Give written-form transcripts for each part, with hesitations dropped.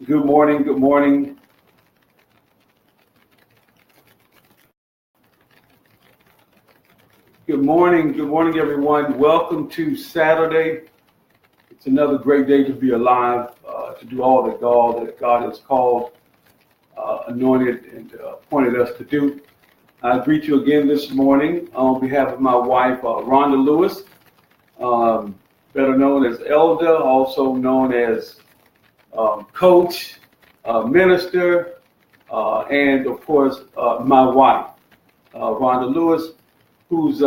Good morning. Good morning. Good morning. Good morning, everyone. Welcome to Saturday. It's another great day to be alive, to do all that God has called, anointed, and appointed us to do. I greet you again this morning on behalf of my wife, Rhonda Lewis, better known as Elder, also known as coach, minister, and of course, my wife, Rhonda Lewis, who's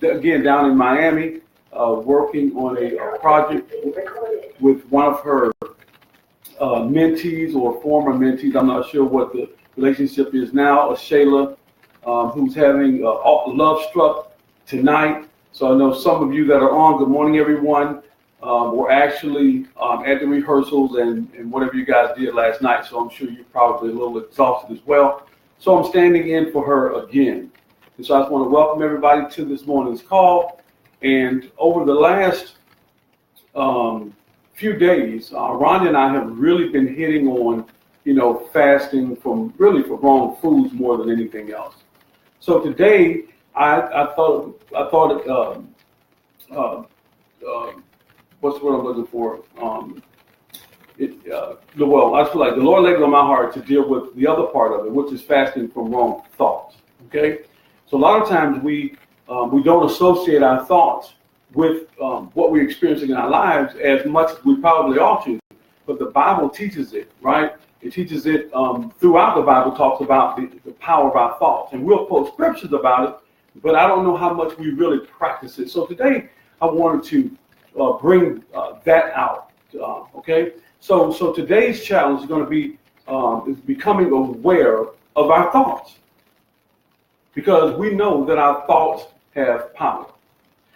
again down in Miami, working on a project with one of her mentees or former mentees. I'm not sure what the relationship is now. Shayla, who's having Love Struck tonight. So I know some of you that are on. Good morning, everyone. We're actually at the rehearsals and whatever you guys did last night, so I'm sure you're probably a little exhausted as well. So I'm standing in for her again. And so I just want to welcome everybody to this morning's call. And over the last few days, Rhonda and I have really been hitting on, fasting from wrong foods more than anything else. So today, I thought what's what I'm looking for? I just feel like the Lord laid it on my heart to deal with the other part of it, which is fasting from wrong thoughts. Okay, so a lot of times we don't associate our thoughts with what we're experiencing in our lives as much as we probably ought to, but the Bible teaches it, right? It teaches it throughout the Bible, talks about the power of our thoughts, and we'll quote scriptures about it, but I don't know how much we really practice it. So today I wanted to bring that out. Okay, so today's challenge is going to be is becoming aware of our thoughts, because we know that our thoughts have power.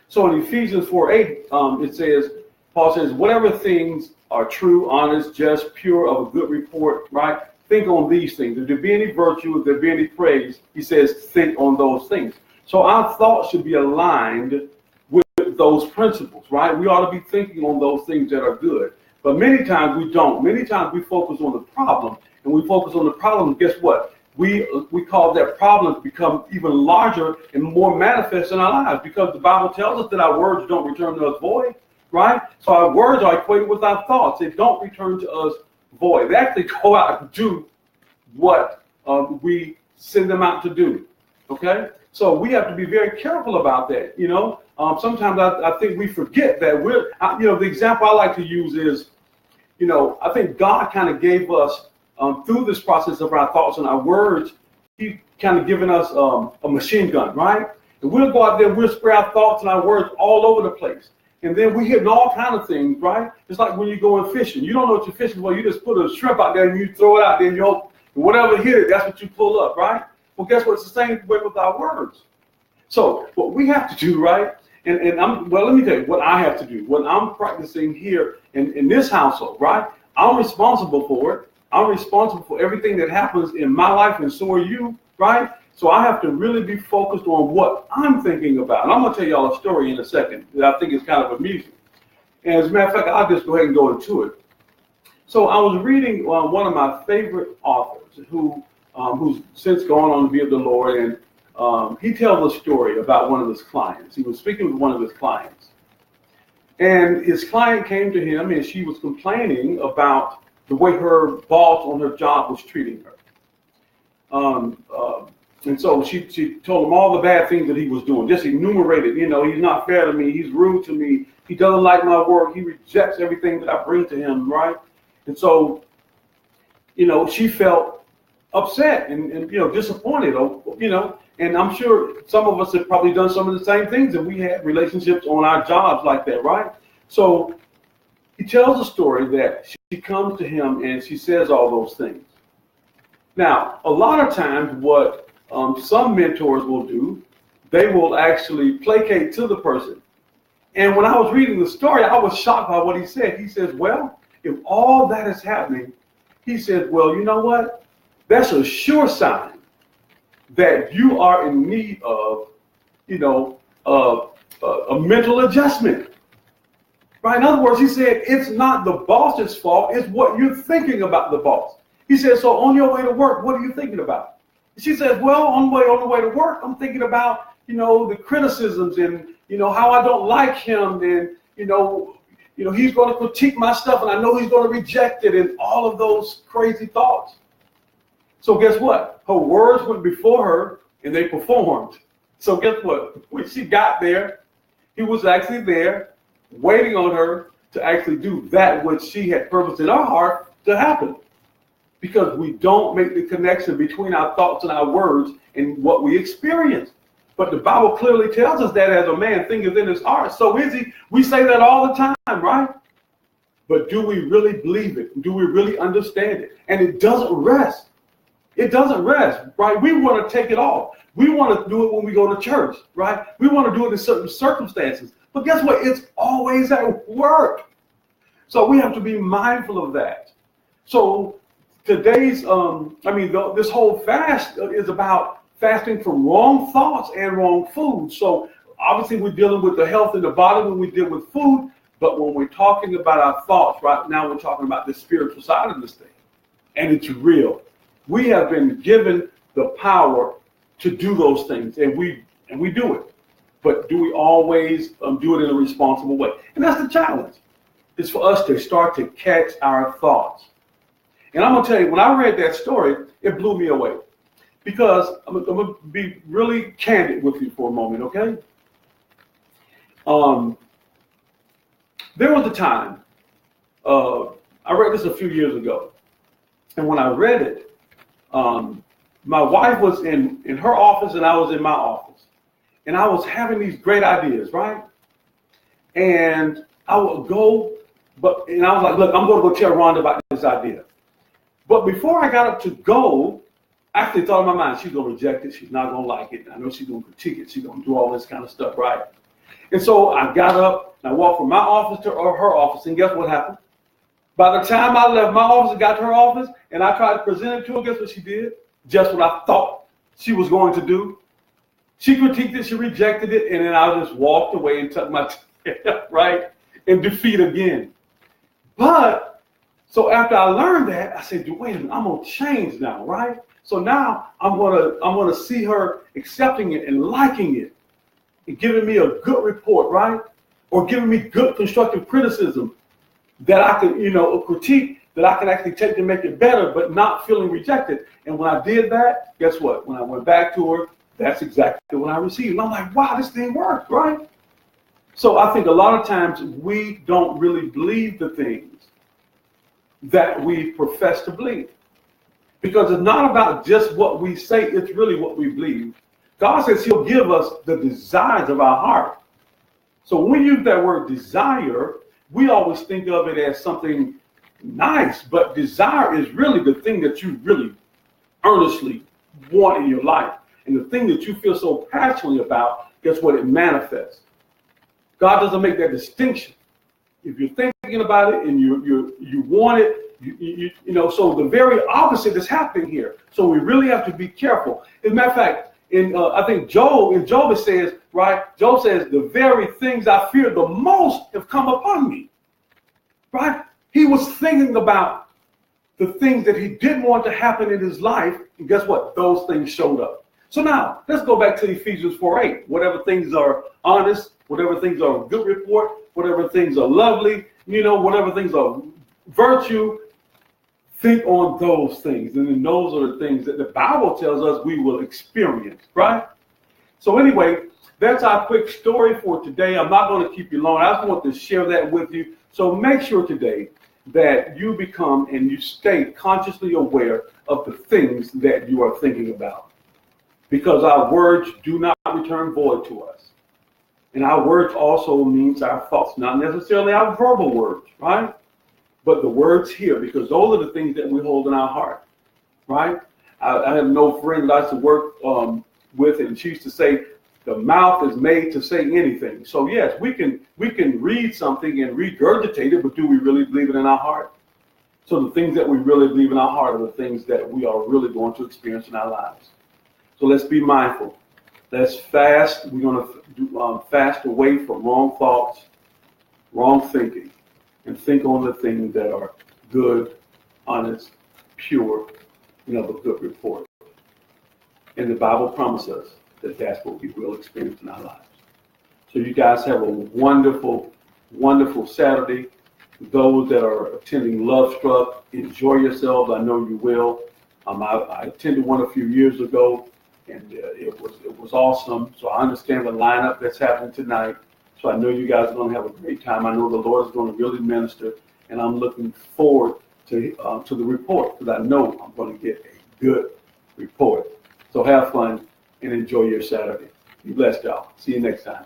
So in Ephesians 4:8, it says, Paul says, whatever things are true, honest, just, pure, of a good report, right? Think on these things. If there be any virtue, if there be any praise, he says, think on those things. So our thoughts should be aligned with those principles, right? We ought to be thinking on those things that are good. But many times we don't. Many times we focus on the problem, and we focus on the problem. Guess what? We cause that problem to become even larger and more manifest in our lives, because the Bible tells us that our words don't return to us void, right? So our words are equated with our thoughts. They don't return to us void. They actually go out and do what we send them out to do, okay? So we have to be very careful about that, Sometimes I think we forget that the example I like to use is, I think God kind of gave us, through this process of our thoughts and our words, he kind of given us a machine gun, right? And we'll go out there, we'll spray our thoughts and our words all over the place. And then we hitting all kinds of things, right? It's like when you're going fishing. You don't know what you're fishing for. You just put a shrimp out there and you throw it out there and you hope whatever hit it, that's what you pull up, right? Well, guess what? It's the same way with our words. So what we have to do, right? Let me tell you what I have to do. What I'm practicing here in this household, right? I'm responsible for it. I'm responsible for everything that happens in my life, and so are you, right? So I have to really be focused on what I'm thinking about. And I'm going to tell y'all a story in a second that I think is kind of amusing. And as a matter of fact, I'll just go ahead and go into it. So I was reading one of my favorite authors who's since gone on to be with the Lord, and he tells a story about one of his clients. He was speaking with one of his clients, and his client came to him, and she was complaining about the way her boss on her job was treating her. And so she told him all the bad things that he was doing, just enumerated, he's not fair to me, he's rude to me, he doesn't like my work, he rejects everything that I bring to him, right? And so, she felt upset and disappointed, and I'm sure some of us have probably done some of the same things, and we had relationships on our jobs like that, right? So he tells a story that she comes to him and she says all those things. Now, a lot of times what some mentors will do, they will actually placate to the person. And when I was reading the story, I was shocked by what he said. He says, well, if all that is happening, he said, well, you know what? That's a sure sign that you are in need of, a mental adjustment. Right? In other words, he said, it's not the boss's fault, it's what you're thinking about the boss. He said, so on your way to work, what are you thinking about? She says, well, on the way to work, I'm thinking about, the criticisms and, how I don't like him and, he's going to critique my stuff and I know he's going to reject it and all of those crazy thoughts. So guess what? Her words went before her and they performed. So guess what? When she got there, he was actually there waiting on her to actually do that which she had purposed in her heart to happen. Because we don't make the connection between our thoughts and our words and what we experience. But the Bible clearly tells us that as a man thinketh in his heart, so is he. We say that all the time, right? But do we really believe it? Do we really understand it? And it doesn't rest. It doesn't rest, right? We want to take it off. We want to do it when we go to church, right? We want to do it in certain circumstances. But guess what? It's always at work. So we have to be mindful of that. So today's, this whole fast is about fasting from wrong thoughts and wrong food. So obviously we're dealing with the health in the body when we deal with food, but when we're talking about our thoughts, right now we're talking about the spiritual side of this thing. And it's real. We have been given the power to do those things, and we do it. But do we always do it in a responsible way? And that's the challenge. It's for us to start to catch our thoughts. And I'm going to tell you, when I read that story, it blew me away. Because I'm going to be really candid with you for a moment, okay? There was a time, I read this a few years ago. And when I read it, my wife was in her office and I was in my office. And I was having these great ideas, right? And I would go, and I was like, look, I'm going to go tell Rhonda about this idea. But before I got up to go, I actually thought in my mind, she's going to reject it. She's not going to like it. I know she's going to critique it. She's going to do all this kind of stuff, right? And so I got up and I walked from my office to her office. And guess what happened? By the time I left my office and got to her office and I tried to present it to her, guess what she did? Just what I thought she was going to do. She critiqued it, she rejected it, and then I just walked away and tucked my tail, right? In defeat again. But, so after I learned that, I said, wait a minute, I'm going to change now, right? So now I'm gonna see her accepting it and liking it and giving me a good report, right? Or giving me good constructive criticism that I can, a critique that I can actually take to make it better, but not feeling rejected. And when I did that, guess what? When I went back to her, that's exactly what I received. And I'm like, wow, this thing worked, right? So I think a lot of times we don't really believe the things that we profess to believe. Because it's not about just what we say, it's really what we believe. God says he'll give us the desires of our heart. So when we use that word desire, we always think of it as something nice, but desire is really the thing that you really earnestly want in your life. And the thing that you feel so passionately about, guess what? It manifests. God doesn't make that distinction. If you're thinking about it and you want it, so the very opposite is happening here. So we really have to be careful. As a matter of fact, I think Job it says, right? Job says, the very things I fear the most have come upon me, right? He was thinking about the things that he didn't want to happen in his life. And guess what? Those things showed up. So now let's go back to Ephesians 4:8. Whatever things are honest, whatever things are a good report, whatever things are lovely, whatever things are virtue, think on those things. And then those are the things that the Bible tells us we will experience, right? So anyway, that's our quick story for today. I'm not going to keep you long. I just want to share that with you. So make sure today that you become and you stay consciously aware of the things that you are thinking about. Because our words do not return void to us. And our words also means our thoughts, not necessarily our verbal words, right? But the words here, because those are the things that we hold in our heart, right? I have no friend that I used to work with, and she used to say, the mouth is made to say anything. So yes, we can read something and regurgitate it, but do we really believe it in our heart? So the things that we really believe in our heart are the things that we are really going to experience in our lives. So let's be mindful. Let's fast. We're going to fast away from wrong thoughts, wrong thinking, and think on the things that are good, honest, pure, and of a good report. And the Bible promises us that that's what we will experience in our lives. So you guys have a wonderful, wonderful Saturday. Those that are attending Love Struck, enjoy yourselves. I know you will. I attended one a few years ago, and it was awesome. So I understand the lineup that's happening tonight. So I know you guys are going to have a great time. I know the Lord is going to really minister, and I'm looking forward to the report, because I know I'm going to get a good report. So have fun and enjoy your Saturday. Be blessed, y'all. See you next time.